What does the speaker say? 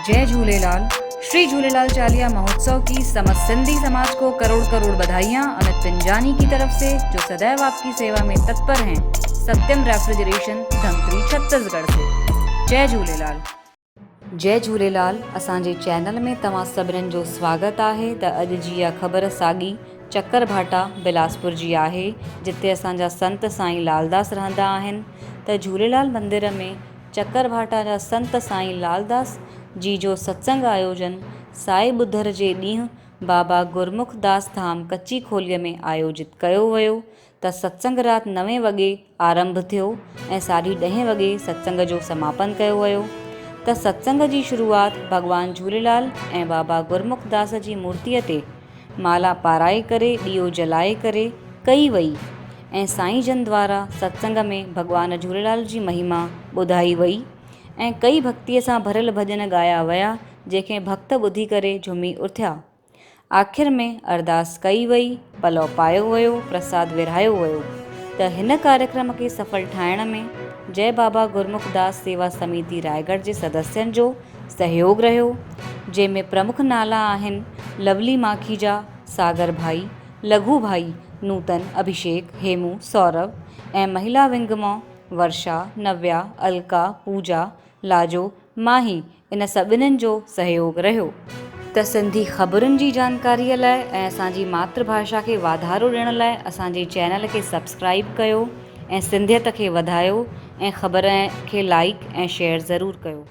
जय झूलेलाल। श्री झूलेलाल चालीहा महोत्सव की समस्त सिंधी समाज को करोड़ करोड़ बधाइयाँ अमित पिंजानी की तरफ से, जो सदैव आपकी सेवा में तत्पर हैं। सत्यम रेफ्रिजरेशन, धमतरी, छत्तीसगढ़ से। जय झूलेलाल। जय झूलेलाल। असांजे चैनल में तव्हां सभिनीनि जो स्वागत आहे। त अॼु जी इहा ख़बर साॻी चक्करभाटा बिलासपुर जी आहे, जिते असांजा संत साईं लालदास रहंदा आहिनि। त झूलेलाल मंदिर में चक्करभाटा जा संत साईं लालदास जी जो सत्संग आयोजन साए ॿुधर जे ॾींहुं बाबा गुरमुख दास धाम कच्ची खोलीअ में आयोजित कयो वियो। त सत्संग राति 9 वॻे आरंभ थियो ऐं 10:30 वॻे सत्संग जो समापन कयो वियो। त सत्संग जी शुरूआति भॻवान झूलेलाल ऐं बाबा गुरमुख दास जी मूर्तीअ ते माला पाराए करे ॾीओ जलाए करे कई वई ऐं साईं जन द्वारा सत्संग में भॻवान झूलेलाल जी महिमा ॿुधाई वई ऐं कई भक्तीअ सां भरियल भॼन ॻाया विया, जंहिंखे भक्त ॿुधी करे झुमी उथिया। आख़िर में अरदास कई वई, पलउ पायो वियो, प्रसाद विरहायो वियो। त हिन कार्यक्रम खे सफल ठाहिण में जय बाबा गुरमुख दास सेवा समिति रायगढ़ जे सदस्यनि जो सहयोग रहियो, जंहिंमें प्रमुख नाला आहिनि लवली माखीजा, सागर भाई, लघु भाई, नूतन, अभिषेक, हेमू, सौरभ ऐं महिला विंग मां वर्षा, नव्या, अलका, पूजा, लाजो, माही इन सभिनीनि जो सहयोग रहियो। त सिंधी ख़बरुनि जी जानकारीअ लाइ ऐं असांजी मातृभाषा खे वाधारो ॾियण लाइ असांजे चैनल खे सब्सक्राइब कयो ऐं सिंधियत खे वधायो ऐं ख़बर खे लाइक ऐं शेयर ज़रूरु कयो।